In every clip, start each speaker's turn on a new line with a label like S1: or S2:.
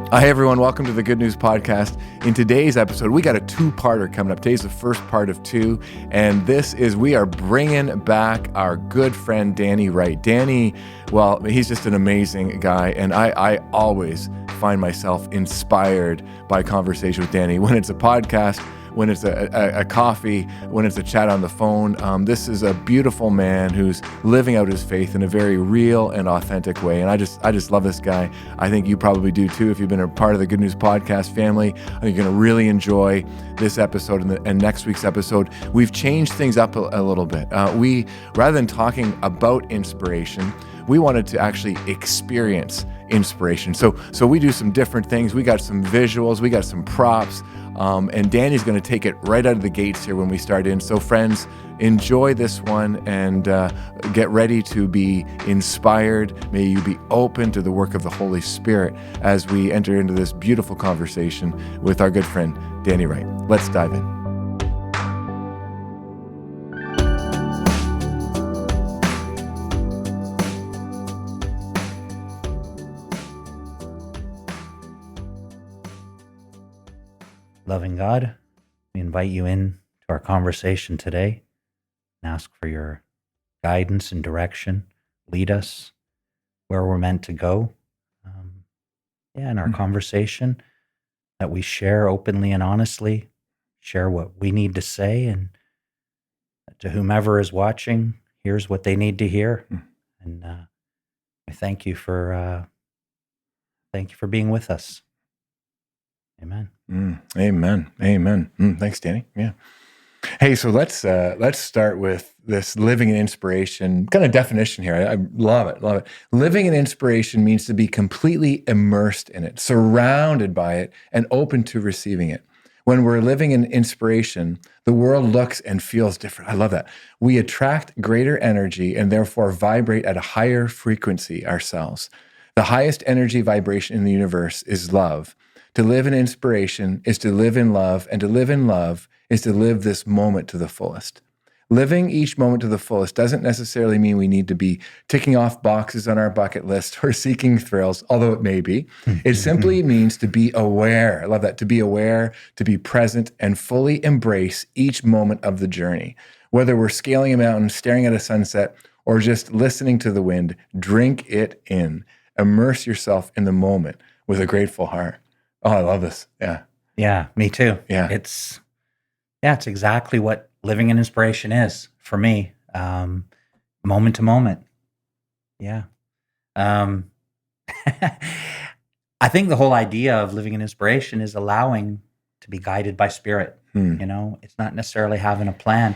S1: Hi, everyone. Welcome to the Good News Podcast. In today's episode, we got a two-parter coming up. Today's the first part of two, and we are bringing back our good friend, Danny Wright. Danny, well, he's just an amazing guy, and I always find myself inspired by conversation with Danny. When it's a podcast, when it's a coffee, when it's a chat on the phone. This is a beautiful man who's living out his faith in a very real and authentic way. And I just love this guy. I think you probably do too if you've been a part of the Good News Podcast family. I think you're going to really enjoy this episode and next week's episode. We've changed things up a little bit. Rather than talking about inspiration, we wanted to actually experience inspiration. So we do some different things. We got some visuals, we got some props, and Danny's going to take it right out of the gates here when we start in. So friends, enjoy this one and get ready to be inspired. May you be open to the work of the Holy Spirit as we enter into this beautiful conversation with our good friend, Danny Wright. Let's dive in.
S2: Loving God, we invite you in to our conversation today and ask for your guidance and direction. Lead us where we're meant to go. In our conversation, that we share openly and honestly, share what we need to say, and to whomever is watching, here's what they need to hear. And I thank you for being with us. Amen.
S1: Amen. Thanks, Danny. Yeah. Hey, so let's start with this living in inspiration kind of definition here. I love it. Living in inspiration means to be completely immersed in it, surrounded by it, and open to receiving it. When we're living in inspiration, the world looks and feels different. I love that. We attract greater energy and therefore vibrate at a higher frequency ourselves. The highest energy vibration in the universe is love. To live in inspiration is to live in love, and to live in love is to live this moment to the fullest. Living each moment to the fullest doesn't necessarily mean we need to be ticking off boxes on our bucket list or seeking thrills, although it may be. It simply means to be aware. I love that. To be aware, to be present, and fully embrace each moment of the journey. Whether we're scaling a mountain, staring at a sunset, or just listening to the wind, drink it in. Immerse yourself in the moment with a grateful heart. Oh, I love this. Yeah.
S2: Yeah, me too.
S1: Yeah.
S2: It's exactly what living in inspiration is for me. Moment to moment. Yeah. I think the whole idea of living in inspiration is allowing to be guided by Spirit. It's not necessarily having a plan.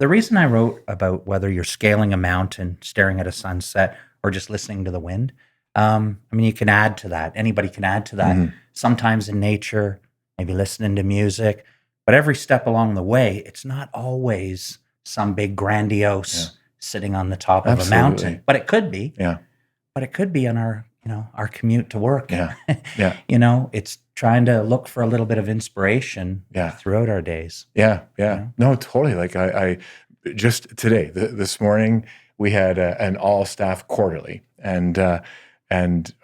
S2: The reason I wrote about whether you're scaling a mountain, staring at a sunset, or just listening to the wind, you can add to that. Anybody can add to that. Mm-hmm. Sometimes in nature, maybe listening to music, but every step along the way, it's not always some big grandiose sitting on the top of a mountain, but it could be.
S1: Yeah.
S2: But it could be on our commute to work.
S1: Yeah.
S2: It's trying to look for a little bit of inspiration throughout our days.
S1: Yeah. No, totally. Like I just today, this morning, we had an all-staff quarterly, and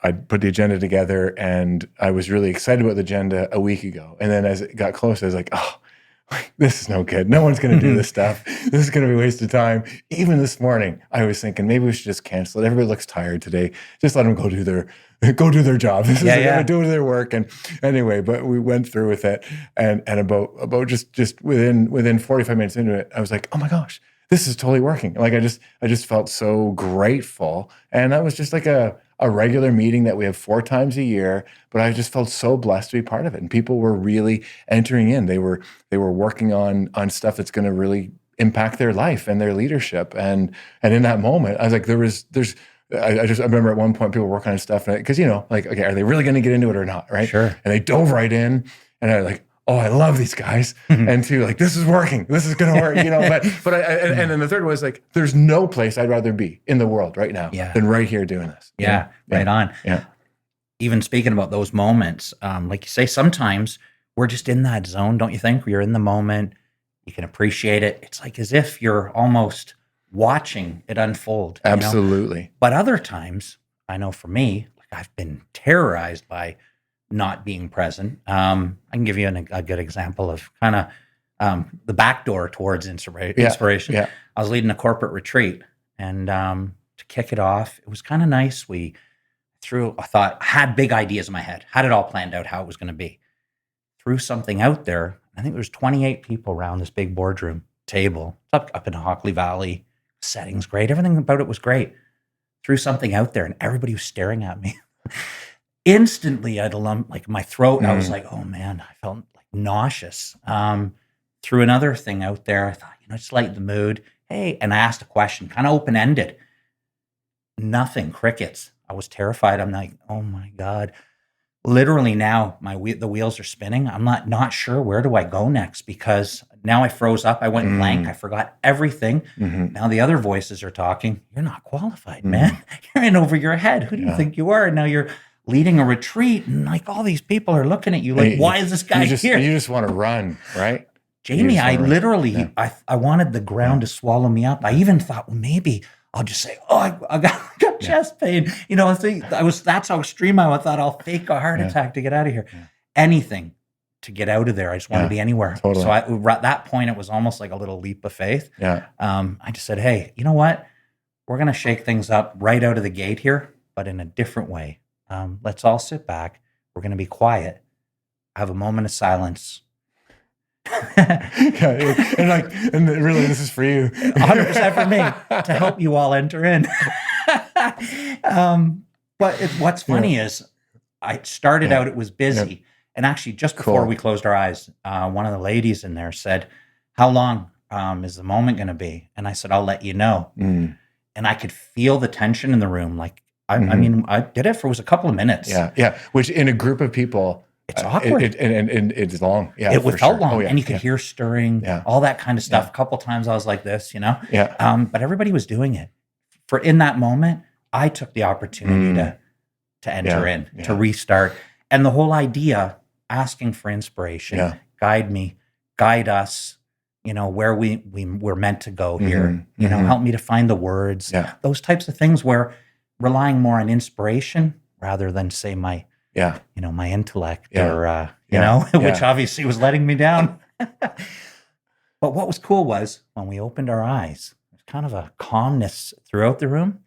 S1: I put the agenda together, and I was really excited about the agenda a week ago. And then as it got closer, I was like, oh, this is no good. No one's going to do this stuff. This is going to be a waste of time. Even this morning, I was thinking maybe we should just cancel it. Everybody looks tired today. Just let them go do their job. This is going to do their work. And anyway, but we went through with it, and about just within 45 minutes into it, I was like, oh my gosh, this is totally working. Like I just felt so grateful, and that was just like a regular meeting that we have 4 times a year, but I just felt so blessed to be part of it. And people were really entering in. They were working on stuff that's going to really impact their life and their leadership. And in that moment, I was like, I remember at one point people were working on stuff because okay, are they really going to get into it or not, right?
S2: Sure.
S1: And they dove right in, and I was like, oh, I love these guys. And two, like, this is working. This is going to work, and then the third was like, there's no place I'd rather be in the world right now than right here doing this.
S2: Right on.
S1: Yeah.
S2: Even speaking about those moments, like you say, sometimes we're just in that zone, don't you think? You're in the moment. You can appreciate it. It's like as if you're almost watching it unfold.
S1: Absolutely.
S2: But other times, I know for me, like I've been terrorized by not being present. I can give you a good example of kind of the back door towards inspiration.
S1: Yeah.
S2: I was leading a corporate retreat, and to kick it off, it was kind of nice. I had big ideas in my head, had it all planned out how it was going to be. Threw something out there. I think there was 28 people around this big boardroom table. It's up in Hockley Valley. Setting's great. Everything about it was great. Threw something out there, and everybody was staring at me. Instantly, I had a lump like my throat. I was like, oh man, I felt like nauseous. Threw another thing out there. I thought, just lighten the mood. Hey, and I asked a question, kind of open-ended. Nothing, crickets. I was terrified. I'm like, oh my God. Literally now, the wheels are spinning. I'm not sure where do I go next, because now I froze up. I went blank. I forgot everything. Now the other voices are talking. You're not qualified, man. You're in over your head. Who do you think you are? And now you're leading a retreat, and like all these people are looking at you like, why is this guy here?
S1: You just want to run, right?
S2: Jamie, I literally, I wanted the ground to swallow me up. I even thought, well, maybe I'll just say, oh, I got chest pain. That's how extreme I thought. I'll fake a heart attack to get out of here. Anything to get out of there. I just want to be anywhere.
S1: Totally.
S2: So at that point, it was almost like a little leap of faith.
S1: Yeah.
S2: I just said, hey, you know what? We're going to shake things up right out of the gate here, but in a different way. Let's all sit back. We're going to be quiet. Have a moment of silence.
S1: and really, this is for you.
S2: 100% for me to help you all enter in. But what's funny is I started out, it was busy. And actually, just before we closed our eyes, one of the ladies in there said, how long is the moment going to be? And I said, I'll let you know. And I could feel the tension in the room. Like, I mean, I did it was a couple of minutes.
S1: Yeah. Which in a group of people,
S2: it's awkward.
S1: And it's long. Yeah,
S2: it felt long. And you could hear stirring, all that kind of stuff.
S1: Yeah.
S2: A couple of times I was like this,
S1: Yeah.
S2: But everybody was doing it. In that moment, I took the opportunity to enter in, to restart. And the whole idea, asking for inspiration, guide us, where we're meant to go here, help me to find the words, those types of things, where relying more on inspiration rather than say my intellect or, which obviously was letting me down. But what was cool was when we opened our eyes, there's kind of a calmness throughout the room.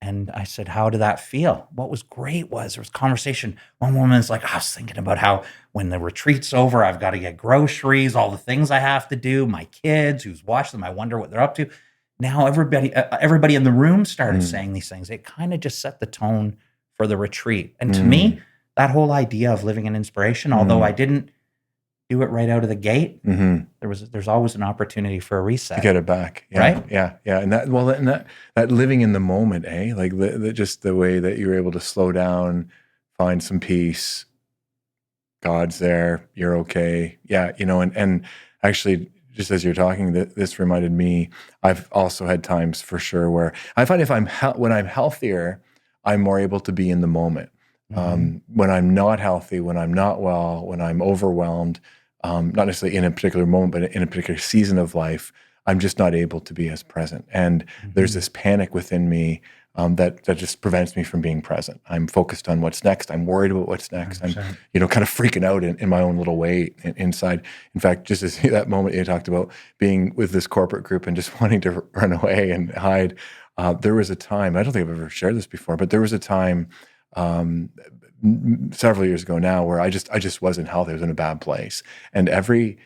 S2: And I said, how did that feel? What was great was there was conversation. One woman's like, I was thinking about how when the retreat's over, I've got to get groceries, all the things I have to do, my kids, who's watched them, I wonder what they're up to. Now everybody in the room started saying these things. It kind of just set the tone for the retreat. And to me, that whole idea of living in inspiration, although I didn't do it right out of the gate, there's always an opportunity for a reset.
S1: To get it back. Yeah,
S2: right?
S1: Yeah. And that living in the moment, like just the way that you're able to slow down, find some peace, God's there, you're okay. Yeah, and actually, just as you're talking, this reminded me, I've also had times for sure where I find when I'm healthier, I'm more able to be in the moment. When I'm not healthy, when I'm not well, when I'm overwhelmed, not necessarily in a particular moment, but in a particular season of life, I'm just not able to be as present. And there's this panic within me that just prevents me from being present. I'm focused on what's next. I'm worried about what's next. 100%. I'm, kind of freaking out in my own little way inside. In fact, just as that moment you talked about being with this corporate group and just wanting to run away and hide, there was a time, I don't think I've ever shared this before, but there was a time several years ago now where I just wasn't healthy. I was in a bad place. And every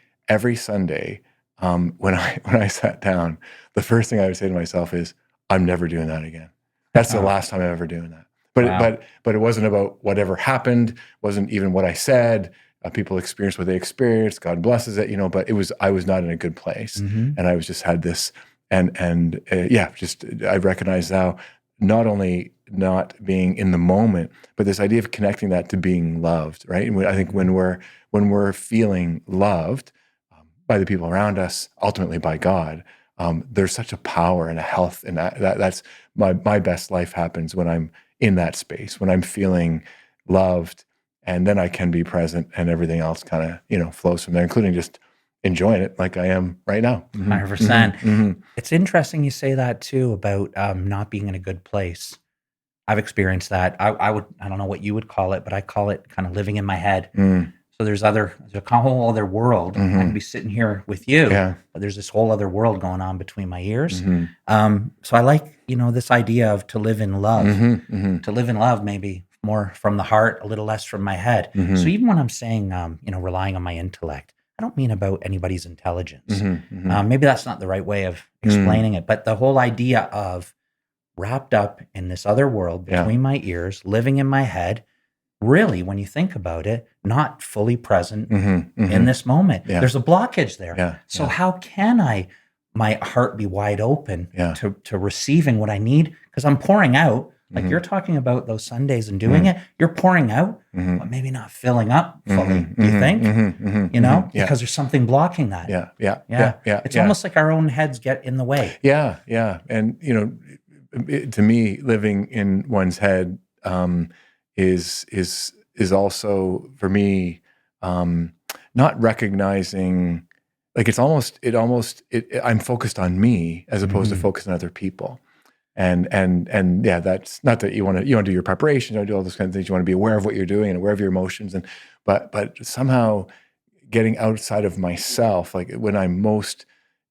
S1: Sunday, when I sat down, the first thing I would say to myself is, I'm never doing that again. That's the last time I'm ever doing that. But it wasn't about whatever happened, wasn't even what I said. People experience what they experienced. God blesses it, but I was not in a good place. And I was just had this, I recognize now, not only not being in the moment, but this idea of connecting that to being loved, right? And I think when we're feeling loved by the people around us, ultimately by God, there's such a power and a health in that's my best life happens when I'm in that space, when I'm feeling loved, and then I can be present, and everything else kind of flows from there, including just enjoying it like I am right now.
S2: 100%. It's interesting you say that too about not being in a good place. I've experienced that. I don't know what you would call it, but I call it kind of living in my head. So there's a whole other world. I can be sitting here with you, but there's this whole other world going on between my ears. So I like, this idea of to live in love, to live in love, maybe more from the heart, a little less from my head. So even when I'm saying, relying on my intellect, I don't mean about anybody's intelligence. Maybe that's not the right way of explaining it, but the whole idea of wrapped up in this other world between my ears, living in my head, really, when you think about it, not fully present in this moment. There's a blockage there. So how can my heart be wide open to receiving what I need? Because I'm pouring out, like you're talking about those Sundays and doing it, you're pouring out, but maybe not filling up fully, do you think? Because there's something blocking that. It's almost like our own heads get in the way.
S1: And, to me, living in one's head is also for me not recognizing, like I'm focused on me as opposed to focused on other people, and that's not that you want to do your preparation, you want to do all those kinds of things. You want to be aware of what you're doing and aware of your emotions, but somehow getting outside of myself, like when I'm most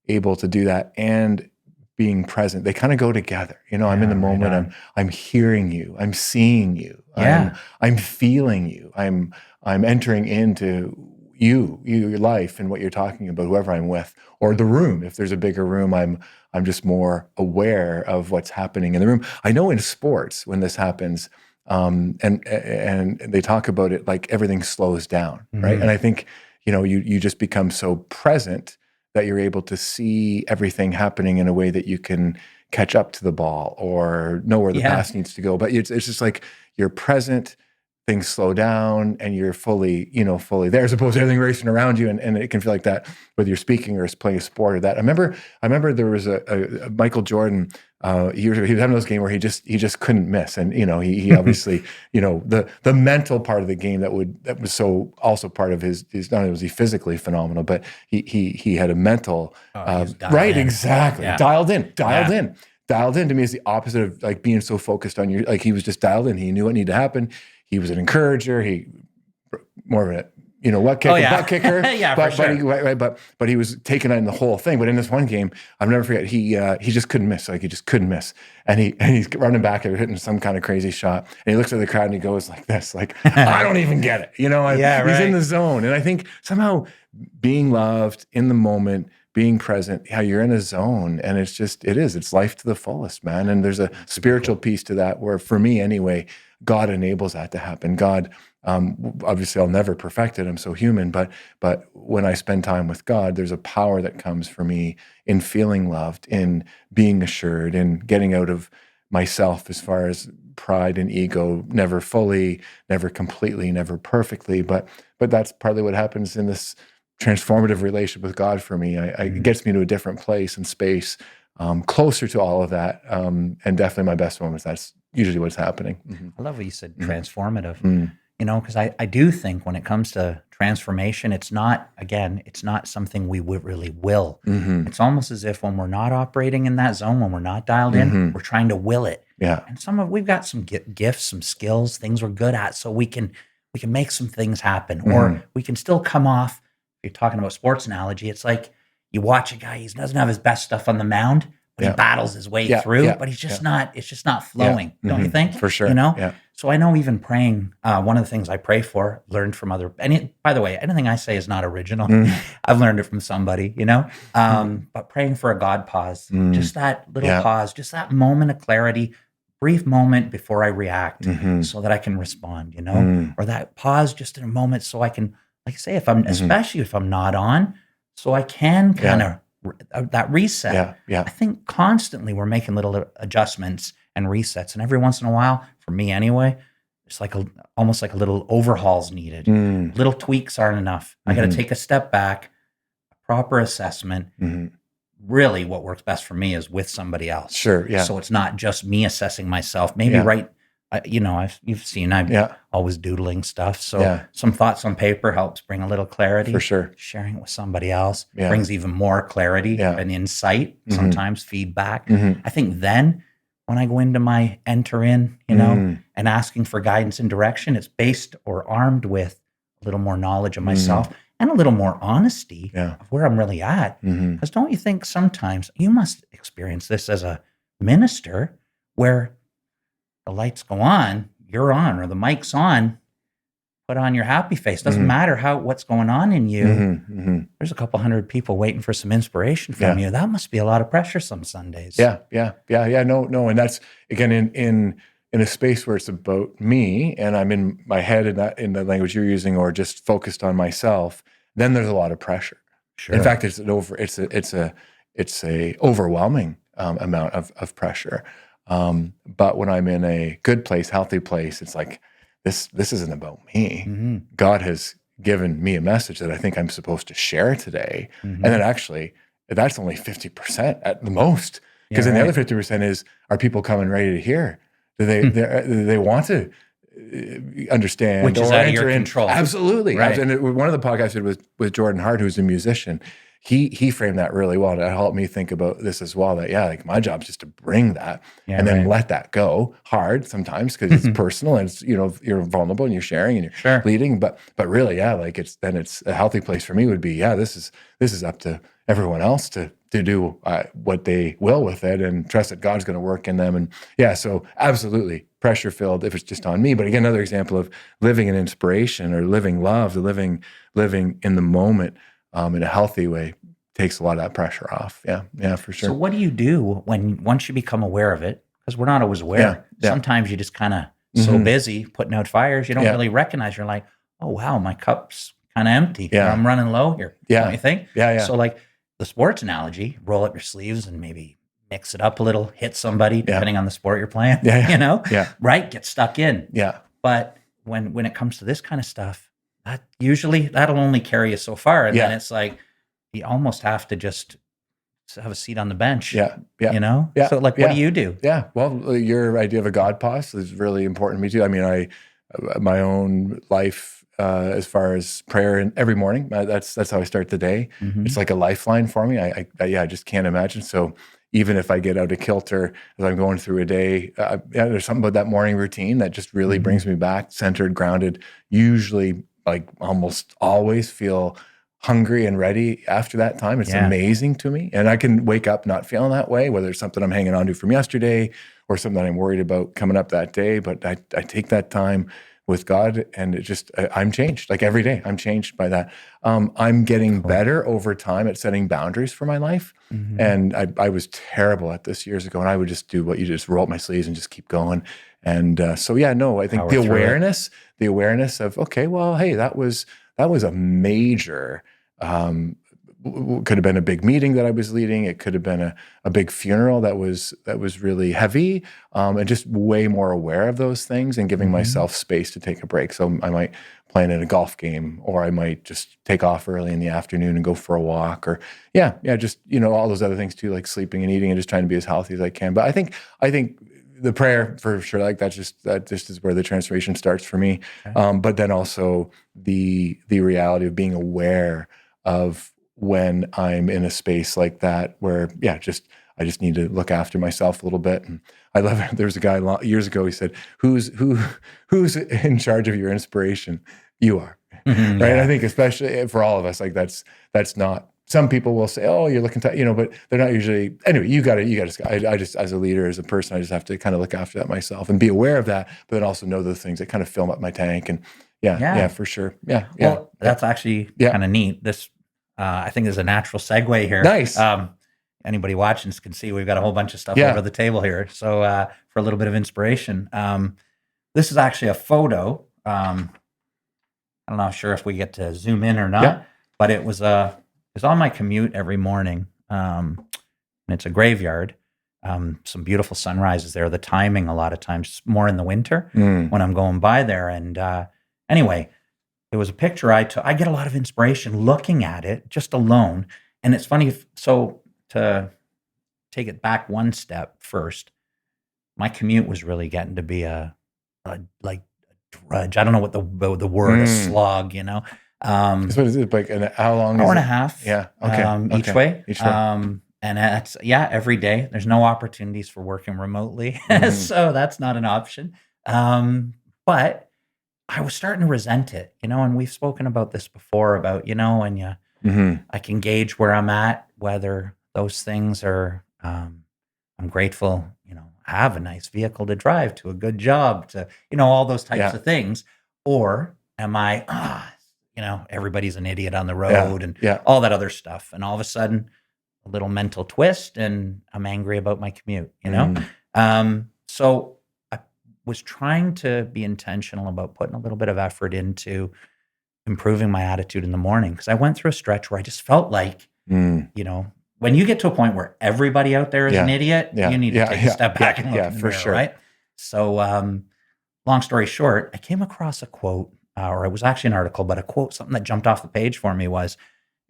S1: able to do that and being present, they kind of go together. I'm in the moment. Right, I'm hearing you. I'm seeing you. I'm feeling you. I'm entering into your life and what you're talking about, whoever I'm with, or the room. If there's a bigger room, I'm just more aware of what's happening in the room. I know in sports when this happens, and they talk about it like everything slows down, right? And I think you just become so present that you're able to see everything happening in a way that you can catch up to the ball or know where the pass needs to go. But it's just like you're present, things slow down, and you're fully there, as opposed to everything racing around you. And it can feel like that, whether you're speaking or playing a sport or that. I remember there was a Michael Jordan, he was having those games where he just couldn't miss. And, he obviously, the mental part of the game that was so also part of his not only was he physically phenomenal, but he had a mental, right. Exactly. Yeah. Dialed in. Dialed in to me is the opposite of like being so focused on like he was just dialed in. He knew what needed to happen. He was an encourager. He more of a butt kicker. But he was taking on the whole thing. But in this one game, I'll never forget. He just couldn't miss. Like he just couldn't miss. And he's running back and hitting some kind of crazy shot. And he looks at the crowd and he goes like this, like I don't even get it. He's in the zone. And I think somehow being loved in the moment, being present, how you're in a zone, and it's life to the fullest, man. And there's a spiritual piece to that where, for me anyway, God enables that to happen. God, obviously I'll never perfect it, I'm so human, but when I spend time with God, there's a power that comes for me in feeling loved, in being assured, in getting out of myself as far as pride and ego, never fully, never completely, never perfectly, but that's partly what happens in this transformative relationship with God for me. It gets me to a different place and space, closer to all of that, and definitely my best moments. That's usually what's happening.
S2: I love what you said, transformative. Because I do think when it comes to transformation, it's not something we would really will. It's almost as if when we're not operating in that zone, when we're not dialed in, we're trying to will it. And we've got some gifts, some skills, things we're good at, so we can make some things happen, or we can still come off. If you're talking about sports analogy, it's like you watch a guy, he doesn't have his best stuff on the mound, but he battles his way through, but he's just not, it's just not flowing, don't you think?
S1: For sure.
S2: So I know even praying, one of the things I pray for, learned from by the way, anything I say is not original. I've learned it from somebody, but praying for a God pause, just that little pause, just that moment of clarity, brief moment before I react, so that I can respond, or that pause just in a moment so I can, like I say, especially if I'm not on, so I can kind of that reset. I think constantly we're making little adjustments and resets, and every once in a while, for me anyway, it's like almost like a little overhaul's needed. Little tweaks aren't enough. I got to take a step back, a proper assessment. Really, what works best for me is with somebody else.
S1: Sure, yeah.
S2: So it's not just me assessing myself. Maybe you've seen I'm always doodling stuff. So some thoughts on paper helps bring a little clarity.
S1: For sure.
S2: Sharing it with somebody else brings even more clarity and insight, sometimes feedback. I think then when I go into my enter in, and asking for guidance and direction, it's based or armed with a little more knowledge of myself and a little more honesty of where I'm really at. Because don't you think sometimes you must experience this as a minister where the lights go on, you're on, or the mic's on, put on your happy face. Doesn't matter what's going on in you. There's a couple hundred people waiting for some inspiration from you. That must be a lot of pressure some Sundays.
S1: Yeah. No. And that's, again, in a space where it's about me and I'm in my head in the language you're using, or just focused on myself, then there's a lot of pressure.
S2: Sure.
S1: In fact, it's a overwhelming amount of pressure. But when I'm in a good place, healthy place, it's like, this isn't about me. God has given me a message that I think I'm supposed to share today. And then actually, that's only 50% at the most. Because then the other 50% are people coming ready to hear? Do they want to understand?
S2: Which is out of your control.
S1: Absolutely.
S2: Right.
S1: And one of the podcasts I did with Jordan Hart, who's a musician, he framed that really well. That helped me think about this as well, that, like my job is just to bring that and then let that go hard sometimes because it's personal and it's, you're vulnerable and you're sharing and you're leading. But really, like it's a healthy place for me would be, this is up to everyone else to do what they will with it and trust that God's going to work in them. And so absolutely pressure filled if it's just on me. But again, another example of living in inspiration or living love, or living in the moment in a healthy way takes a lot of that pressure off. Yeah, for sure.
S2: So what do you do once you become aware of it? Because we're not always aware.
S1: Yeah.
S2: Sometimes you just kind of so busy putting out fires, you don't really recognize. You're like, oh wow, my cup's kind of empty.
S1: Yeah.
S2: I'm running low here. Don't you think?
S1: Yeah.
S2: So like the sports analogy, roll up your sleeves and maybe mix it up a little, hit somebody depending on the sport you're playing. Right? Get stuck in.
S1: Yeah.
S2: But when it comes to this kind of stuff, that'll only carry you so far. And then it's like, you almost have to just have a seat on the bench.
S1: Yeah.
S2: So like, what do you do?
S1: Yeah. Well, your idea of a God pause is really important to me too. I mean, my own life, as far as prayer and every morning, that's how I start the day. It's like a lifeline for me. I just can't imagine. So even if I get out of kilter as I'm going through a day, there's something about that morning routine that just really brings me back centered, grounded, usually like almost always feel hungry and ready after that time. It's amazing to me. And I can wake up not feeling that way, whether it's something I'm hanging on to from yesterday or something I'm worried about coming up that day. But I take that time with God and I'm changed. Like every day, I'm changed by that. I'm getting better over time at setting boundaries for my life. And I was terrible at this years ago. And I would just do what you just roll up my sleeves and just keep going. And I think the awareness of, okay, well, hey, that was a major, could have been a big meeting that I was leading. It could have been a big funeral that was really heavy, and just way more aware of those things and giving myself space to take a break. So I might plan in a golf game, or I might just take off early in the afternoon and go for a walk, or just all those other things too, like sleeping and eating and just trying to be as healthy as I can. But I think the prayer for sure, like that just is where the transformation starts for me. Okay. But then also the reality of being aware of when I'm in a space like that where, I just need to look after myself a little bit. And I love it. There was a guy years ago, he said, who's in charge of your inspiration? You are. Right. Yeah. I think especially for all of us, like that's not, some people will say, oh, you're looking but they're not usually, anyway, you got to, I just, as a leader, as a person, I just have to kind of look after that myself and be aware of that, but then also know the things that kind of fill up my tank. And for sure. Yeah.
S2: Well, that's actually kind of neat. This, I think there's a natural segue here.
S1: Nice.
S2: Anybody watching can see we've got a whole bunch of stuff over the table here. So for a little bit of inspiration, this is actually a photo. I'm not sure if we get to zoom in or not, but it was on my commute every morning. And it's a graveyard. Some beautiful sunrises there. The timing a lot of times more in the winter when I'm going by there. And anyway, there was a picture I took. I get a lot of inspiration looking at it just alone. And it's funny. So to take it back one step first, my commute was really getting to be a drudge. I don't know what the word, a slog,
S1: So what is it, like how long?
S2: Hour and a half.
S1: Yeah. Okay.
S2: Each way. And that's, every day. There's no opportunities for working remotely.
S1: Mhm.
S2: So that's not an option. But I was starting to resent it, and we've spoken about this before about, when
S1: Mhm.
S2: I can gauge where I'm at, whether those things are, I'm grateful, I have a nice vehicle to drive to a good job to, all those types
S1: Yeah.
S2: of things. Or am I, everybody's an idiot on the
S1: Yeah.
S2: road and
S1: Yeah.
S2: all that other stuff. And all of a sudden, a little mental twist and I'm angry about my commute.
S1: Mm.
S2: So I was trying to be intentional about putting a little bit of effort into improving my attitude in the morning because I went through a stretch where I just felt like,
S1: Mm.
S2: when you get to a point where everybody out there is an
S1: Yeah.
S2: idiot,
S1: Yeah.
S2: you need to
S1: Yeah.
S2: take a
S1: Yeah.
S2: step back
S1: Yeah.
S2: and look
S1: Yeah.
S2: in the
S1: For
S2: mirror,
S1: sure.
S2: right? So, long story short, I came across a quote, or it was actually an article, but a quote, something that jumped off the page for me was,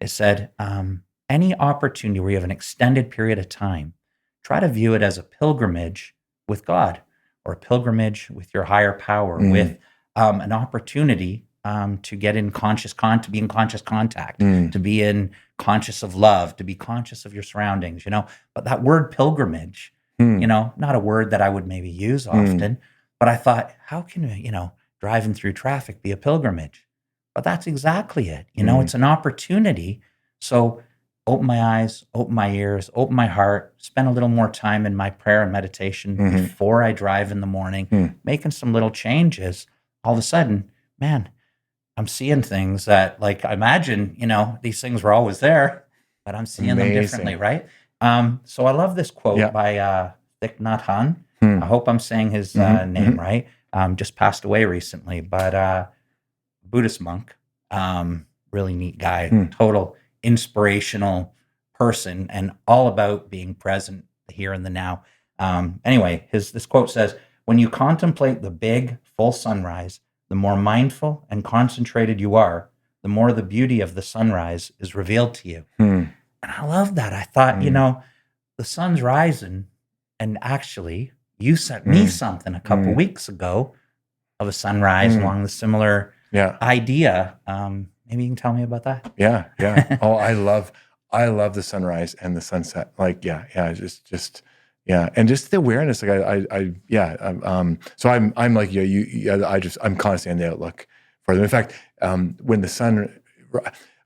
S2: it said, any opportunity where you have an extended period of time, try to view it as a pilgrimage with God or a pilgrimage with your higher power,
S1: Mm.
S2: with an opportunity to get in to be in conscious contact,
S1: Mm.
S2: to be in conscious of love, to be conscious of your surroundings, But that word pilgrimage,
S1: Mm.
S2: not a word that I would maybe use
S1: Mm.
S2: often, but I thought, how can, driving through traffic be a pilgrimage? But that's exactly it.
S1: Mm.
S2: It's an opportunity. So open my eyes, open my ears, open my heart, spend a little more time in my prayer and meditation
S1: Mhm.
S2: before I drive in the morning,
S1: Mm.
S2: making some little changes. All of a sudden, man, I'm seeing things that, like, I imagine, these things were always there, but I'm seeing them differently,
S1: Amazing.
S2: right? So I love this quote
S1: Yeah.
S2: by Thich Nhat Hanh.
S1: Hmm.
S2: I hope I'm saying his
S1: Mhm.
S2: name
S1: Mhm.
S2: right. Just passed away recently, but Buddhist monk, really neat guy,
S1: Hmm.
S2: total inspirational person, and all about being present here and the now. Anyway, this quote says, "When you contemplate the big, full sunrise, the more mindful and concentrated you are, the more the beauty of the sunrise is revealed to you."
S1: Hmm.
S2: And I love that. I thought,
S1: Mm.
S2: the sun's rising, and actually, you sent me
S1: Mm.
S2: something a couple
S1: Mm.
S2: weeks ago of a sunrise
S1: Mm.
S2: along the similar
S1: Yeah.
S2: idea. Maybe you can tell me about that.
S1: Yeah. Yeah. Oh, I love the sunrise and the sunset. Like, yeah. Yeah. Yeah. And just the awareness. Like, yeah. So I'm like, yeah, I'm constantly on the outlook for them. In fact, when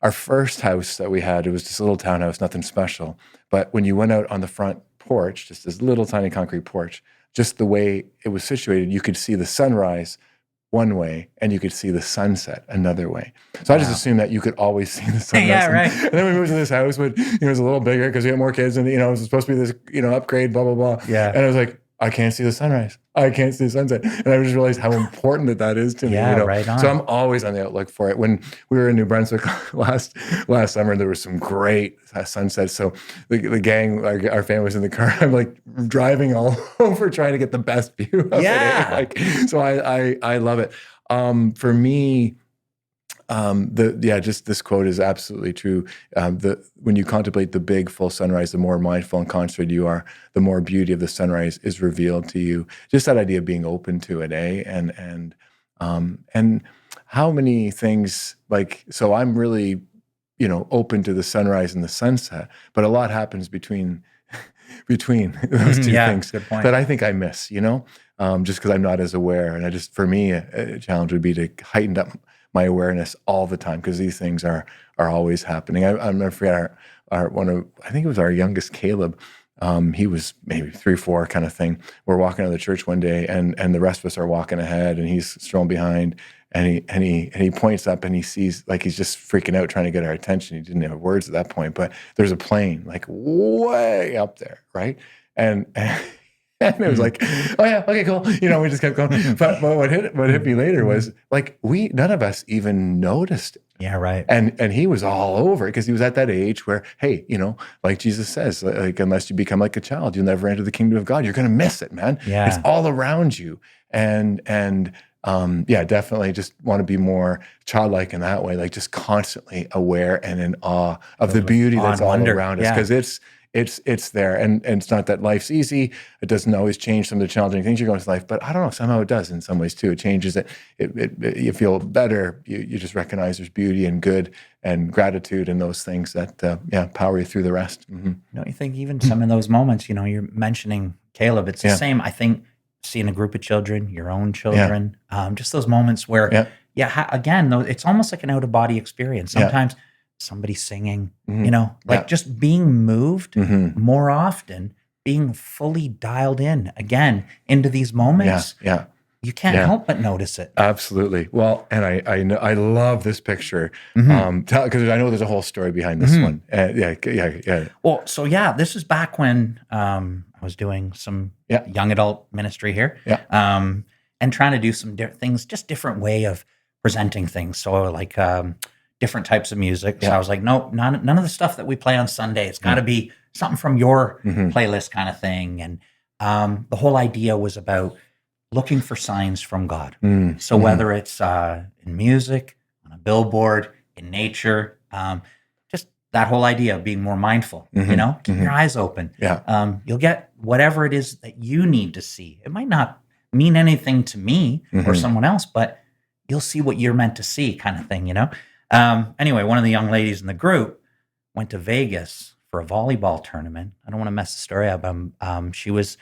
S1: our first house that we had, it was just a little townhouse, nothing special. But when you went out on the front porch, just this little tiny concrete porch, just the way it was situated, you could see the sunrise one way and you could see the sunset another way. So I just
S2: Wow.
S1: assumed that you could always see the sunrise.
S2: Yeah, right.
S1: And then we moved to this house, but it was a little bigger because we had more kids and it was supposed to be this, upgrade, blah, blah, blah.
S2: Yeah.
S1: And I was like, I can't see the sunrise. I can't see the sunset. And I just realized how important that is to me.
S2: Yeah, right on.
S1: So I'm always on the outlook for it. When we were in New Brunswick last summer, there were some great sunsets. So the gang, our family was in the car. I'm like driving all over trying to get the best view of
S2: Yeah.
S1: it. So I love it. For me, just this quote is absolutely true. When you contemplate the big full sunrise, the more mindful and concentrated you are, the more beauty of the sunrise is revealed to you. Just that idea of being open to it, and how many things so I'm really, open to the sunrise and the sunset, but a lot happens between those two
S2: Yeah,
S1: things
S2: good point.
S1: that I think I miss, just because I'm not as aware. And for me, a challenge would be to heighten up my awareness all the time because these things are always happening. I never forget I think it was our youngest, Caleb. He was maybe 3, 4 kind of thing. We're walking out of the church one day, and the rest of us are walking ahead, and he's strolling behind, and he points up and he sees, like, he's just freaking out trying to get our attention. He didn't have words at that point, but there's a plane like way up there, right? And it was like, oh yeah, okay, cool. We just kept going. But what hit me later was like none of us even noticed it.
S2: Yeah, right.
S1: And he was all over it because he was at that age where, hey, like Jesus says, like, unless you become like a child, you'll never enter the kingdom of God. You're going to miss it, man.
S2: Yeah.
S1: It's all around you. And definitely just want to be more childlike in that way, like just constantly aware and in awe of the beauty that's all
S2: wonder.
S1: around us.
S2: Yeah.
S1: Because it's there. And it's not that life's easy. It doesn't always change some of the challenging things you're going through life, but I don't know, somehow it does in some ways too. It changes it. You feel better. You just recognize there's beauty and good and gratitude and those things that, power you through the rest.
S2: Don't you think even some of those moments, you're mentioning Caleb, it's the same, I think, seeing a group of children, your own children, just those moments where, again, though, it's almost like an out-of-body experience. Sometimes somebody singing, just being moved more often, being fully dialed in again into these moments. You can't help but notice it.
S1: Absolutely. Well, and I know, I love this picture because I know there's a whole story behind this one.
S2: Well, so this is back when I was doing some young adult ministry here, and trying to do some things, just different way of presenting things. So like different types of music. So I was like, no, none of the stuff that we play on Sunday. It's got to be something from your playlist kind of thing. And the whole idea was about looking for signs from God. So whether it's in music, on a billboard, in nature, just that whole idea of being more mindful, keep your eyes open. You'll get whatever it is that you need to see. It might not mean anything to me or someone else, but you'll see what you're meant to see kind of thing, Anyway, one of the young ladies in the group went to Vegas for a volleyball tournament. I don't want to mess the story up. She was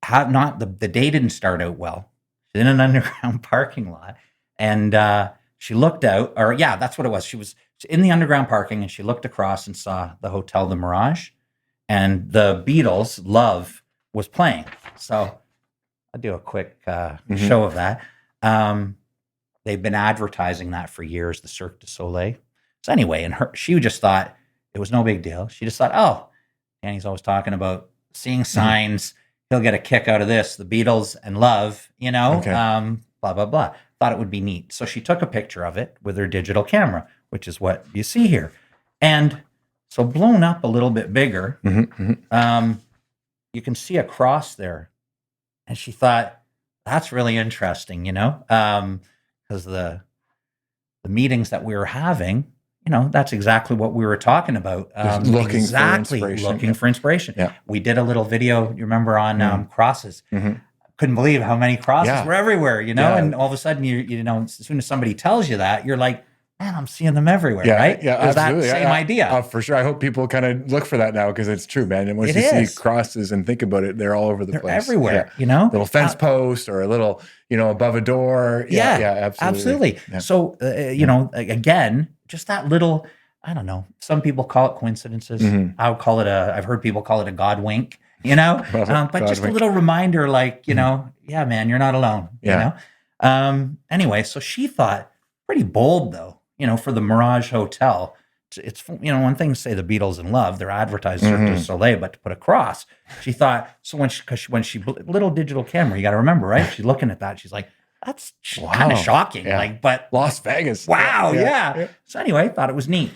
S2: the day didn't start out well. She's in an underground parking lot, and she looked out, that's what it was. She was in the underground parking, and she looked across and saw the Hotel the Mirage, and the Beatles' Love was playing. So I'll do a quick show of that. They've been advertising that for years, the Cirque du Soleil. So anyway, she just thought it was no big deal. She just thought, oh, Danny's always talking about seeing signs. He'll get a kick out of this, the Beatles and Love, blah, blah, blah. Thought it would be neat. So she took a picture of it with her digital camera, which is what you see here. And so blown up a little bit bigger, you can see a cross there. And she thought, that's really interesting, because the meetings that we were having, that's exactly what we were talking about.
S1: Looking for inspiration.
S2: We did a little video, you remember, on crosses. Couldn't believe how many crosses were everywhere, and all of a sudden, as soon as somebody tells you that, you're like, man, I'm seeing them everywhere, right?
S1: Yeah,
S2: it's
S1: absolutely.
S2: That same idea.
S1: For sure. I hope people kind of look for that now because it's true, man. And once you see crosses and think about it, they're all over the place.
S2: Everywhere,
S1: Little fence post or a little, above a door.
S2: Absolutely.
S1: Yeah.
S2: So, again, just that little, I don't know, some people call it coincidences. I would call it I've heard people call it a God wink, but just a little reminder like, yeah, man, you're not alone, Anyway, so she thought, pretty bold though, for the Mirage Hotel. It's one thing to say the Beatles in Love, they're advertised Cirque du Soleil, but to put a cross, she thought, so when she little digital camera, you got to remember, right? She's looking at that. She's like, that's kind of shocking. But
S1: Las Vegas.
S2: Wow. Yeah. So anyway, thought it was neat.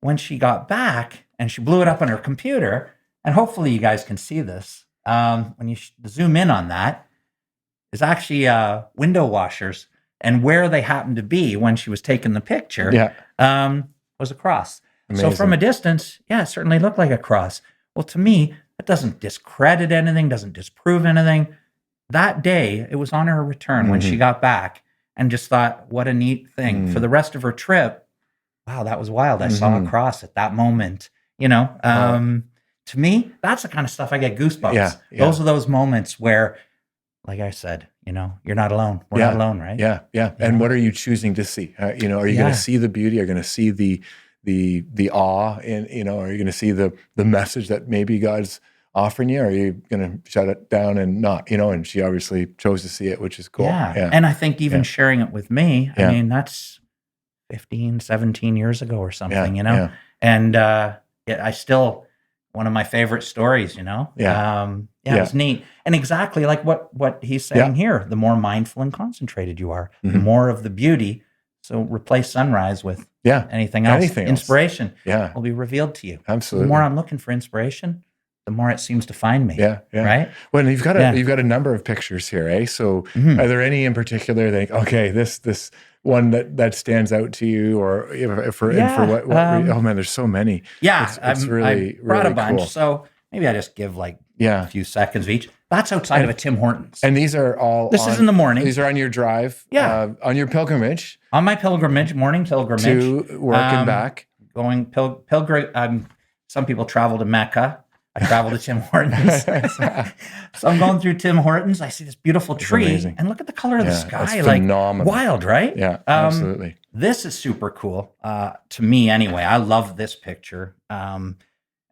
S2: When she got back and she blew it up on her computer, and hopefully you guys can see this, when you zoom in on that, is actually window washers. And where they happened to be when she was taking the picture was a cross. Amazing. So from a distance, it certainly looked like a cross. Well, to me, that doesn't discredit anything, doesn't disprove anything. That day, it was on her return when she got back and just thought, what a neat thing. For the rest of her trip, wow, that was wild. I saw a cross at that moment. To me, that's the kind of stuff I get goosebumps. Those are those moments where, like I said, you're not alone. We're not alone, right?
S1: Yeah. And what are you choosing to see? Are you going to see the beauty? Are you going to see the awe? And are you going to see the message that maybe God's offering you? Or are you going to shut it down and not? And she obviously chose to see it, which is cool.
S2: Yeah. And I think even sharing it with me, I mean, that's 15, 17 years ago or something, And I still, one of my favorite stories, it was neat. And exactly like what he's saying here, the more mindful and concentrated you are, the more of the beauty. So replace sunrise with anything else. Inspiration will be revealed to you.
S1: Absolutely.
S2: The more I'm looking for inspiration, the more it seems to find me. Right?
S1: Well, you've got a number of pictures here, eh? So are there any in particular that, okay, this one that stands out to you, or for what oh man, there's so many.
S2: Yeah,
S1: it's really
S2: I brought
S1: really
S2: a bunch,
S1: cool.
S2: so maybe I just give like a few seconds of each. That's outside of a Tim Hortons.
S1: And these are all
S2: This is in the morning.
S1: These are on your drive, on your pilgrimage.
S2: On my pilgrimage, morning pilgrimage.
S1: To work and back.
S2: Going pilgrim. Some people travel to Mecca. I travel to Tim Hortons. So I'm going through Tim Hortons. I see this beautiful tree. And look at the color of the sky. Like
S1: phenomenal.
S2: Wild, right?
S1: Yeah, absolutely.
S2: This is super cool. To me, anyway. I love this picture. And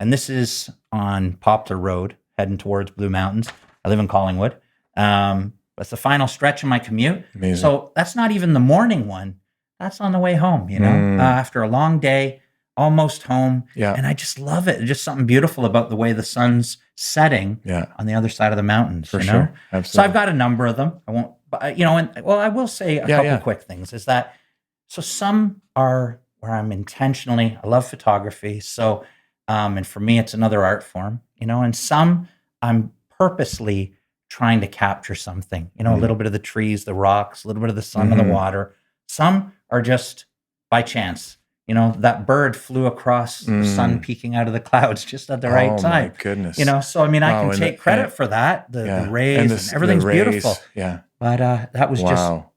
S2: this is on Poplar Road, heading towards Blue Mountains. I live in Collingwood. That's the final stretch of my commute.
S1: Amazing.
S2: So that's not even the morning one. That's on the way home, after a long day, almost home.
S1: Yeah.
S2: And I just love it. There's just something beautiful about the way the sun's setting on the other side of the mountains.
S1: For sure. Absolutely.
S2: So I've got a number of them. I won't, but, I will say a couple quick things is that, so some are where I'm intentionally, I love photography. So, and for me, it's another art form, and some I'm purposely trying to capture something, a little bit of the trees, the rocks, a little bit of the sun and the water. Some are just by chance. That bird flew across the sun peeking out of the clouds just at the right time.
S1: Oh my goodness.
S2: So I mean, I can take credit for that. The rays and everything's beautiful.
S1: Yeah.
S2: But that was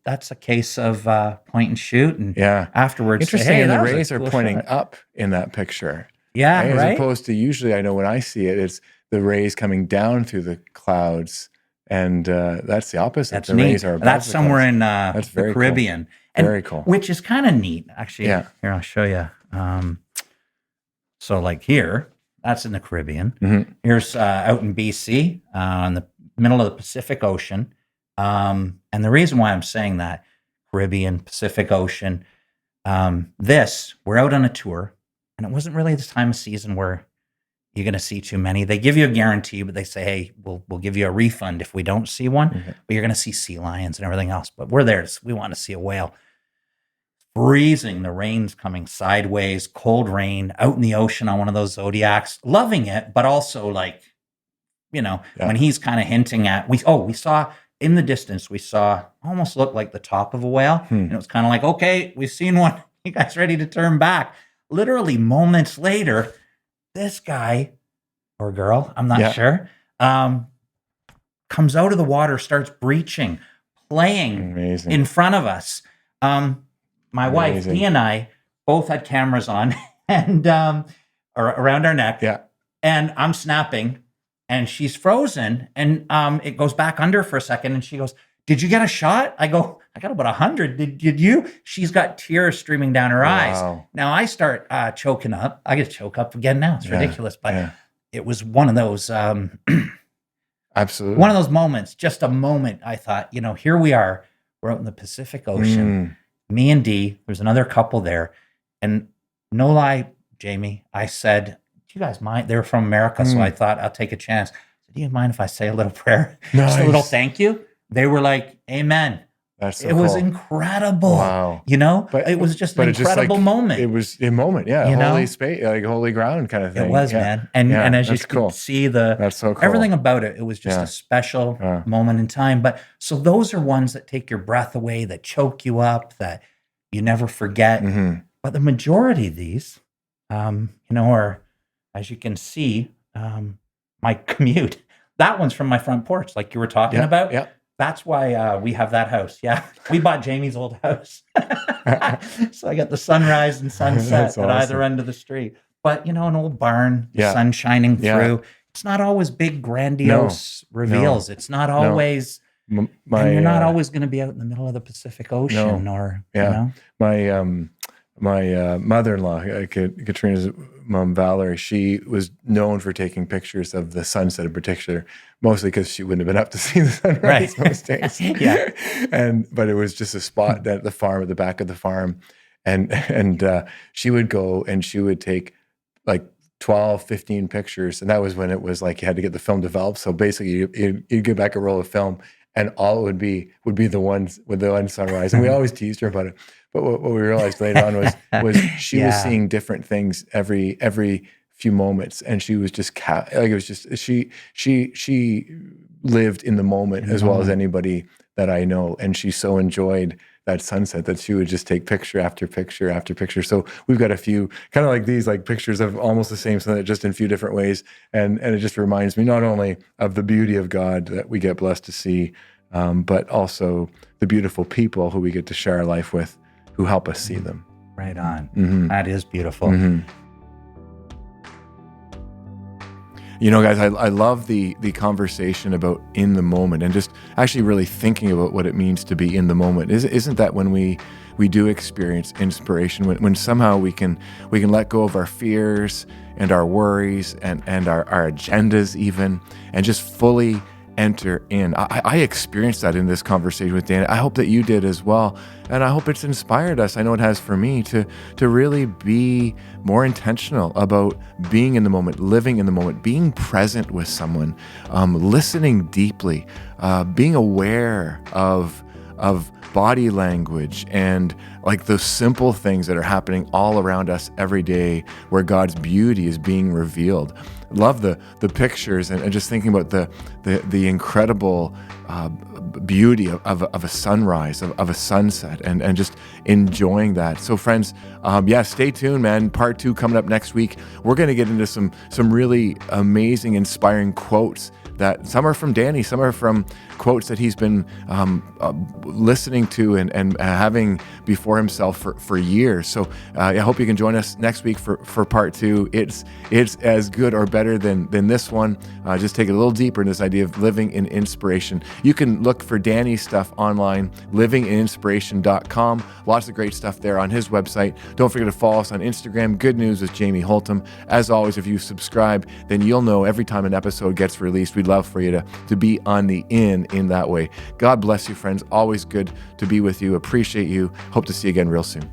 S2: that's a case of point and shoot. And afterwards,
S1: interesting.
S2: Hey,
S1: and the
S2: cool
S1: rays are pointing
S2: shot.
S1: up in that picture.
S2: Yeah,
S1: right?
S2: Right.
S1: As opposed to usually, I know when I see it, it's the rays coming down through the clouds. And that's the opposite.
S2: That's
S1: the
S2: neat.
S1: rays are above
S2: That's
S1: the
S2: somewhere
S1: clouds.
S2: in
S1: That's very
S2: the Caribbean.
S1: Cool.
S2: And,
S1: very cool.
S2: Which is kind of neat, actually.
S1: Yeah.
S2: Here, I'll show you. So like here, that's in the Caribbean.
S1: Mm-hmm.
S2: Here's out in BC, in the middle of the Pacific Ocean. And the reason why I'm saying that, Caribbean, Pacific Ocean, we're out on a tour, and it wasn't really the time of season where you're going to see too many. They give you a guarantee, but they say, hey, we'll give you a refund if we don't see one, but you're going to see sea lions and everything else. But we're there. We want to see a whale. Freezing. The rain's coming sideways, cold rain out in the ocean on one of those Zodiacs, loving it, but also like, when he's kind of hinting at, we saw in the distance, we saw almost looked like the top of a whale. And it was kind of like, okay, we've seen one. You guys ready to turn back? Literally moments later, this guy or girl, I'm not sure, comes out of the water, starts breaching, playing in front of us. My wife, Dee, and I both had cameras on and or around our neck. Yeah. And I'm snapping and she's frozen and it goes back under for a second and she goes, "Did you get a shot?" I go, "I got about 100. Did you?" She's got tears streaming down her eyes. Now I start choking up. I get to choke up again now. It's ridiculous. But it was one of those
S1: absolutely
S2: one of those moments, just a moment. I thought, here we are. We're out in the Pacific Ocean. Me and Dee, there's another couple there. And no lie, Jamie, I said, "Do you guys mind?" They're from America, so I thought I'll take a chance. "Do you mind if I say a little prayer?"
S1: Nice.
S2: Just a little thank you. They were like, "Amen."
S1: That's so
S2: it was incredible.
S1: Wow.
S2: But it was just an incredible moment.
S1: It was a moment, holy space, like holy ground kind of thing.
S2: It was, man. And as you could see
S1: that's so cool.
S2: Everything about it, it was just a special moment in time. But so those are ones that take your breath away, that choke you up, that you never forget. But the majority of these, are, as you can see, my commute. That one's from my front porch, like you were talking about. Yeah. That's why we have that house. Yeah. We bought Jamie's old house. So I got the sunrise and sunset at either end of the street. But, an old barn, sun shining through. It's not always big, grandiose reveals. It's not always, and you're not always going to be out in the middle of the Pacific Ocean or,
S1: My mother-in-law, Katrina's mom, Valerie, she was known for taking pictures of the sunset in particular, mostly because she wouldn't have been up to see the sunrise most days. But it was just a spot at the farm, at the back of the farm. And she would go and she would take like 12, 15 pictures. And that was when it was like you had to get the film developed. So basically you'd get back a roll of film and all it would be the ones with the one sunrise. And we always teased her about it. But what we realized later on was she was seeing different things every few moments, and she was just it was just she lived in the moment
S2: In the
S1: as well as
S2: moment.
S1: anybody that I know. And she so enjoyed that sunset that she would just take picture after picture after picture. So we've got a few kind of like these, like pictures of almost the same sunset, just in a few different ways. And it just reminds me not only of the beauty of God that we get blessed to see, but also the beautiful people who we get to share our life with, who help us see them.
S2: Right on.
S1: Mm-hmm.
S2: That is beautiful.
S1: Mm-hmm. You know, guys, I love the conversation about in the moment and just actually really thinking about what it means to be in the moment. Isn't that when we do experience inspiration, when somehow we can let go of our fears and our worries and our agendas even, and just fully enter in. I experienced that in this conversation with Dan. I hope that you did as well. And I hope it's inspired us. I know it has for me to really be more intentional about being in the moment, living in the moment, being present with someone, listening deeply, being aware of body language and like those simple things that are happening all around us every day where God's beauty is being revealed. Love the pictures and just thinking about the incredible beauty of a sunrise, of a sunset, and just enjoying that. So friends, stay tuned, man. Part 2 coming up next week. We're going to get into some really amazing, inspiring quotes that some are from Danny, some are from quotes that he's been listening to and having before himself for years. So I hope you can join us next week for part 2. It's as good or better than this one. Just take it a little deeper in this idea of living in inspiration. You can look for Danny's stuff online, livingininspiration.com. Lots of great stuff there on his website. Don't forget to follow us on Instagram, Good News with Jamie Holtum. As always, if you subscribe, then you'll know every time an episode gets released. We'd love for you to be on the in that way. God bless you, friends. Always good to be with you. Appreciate you. Hope to see you again real soon.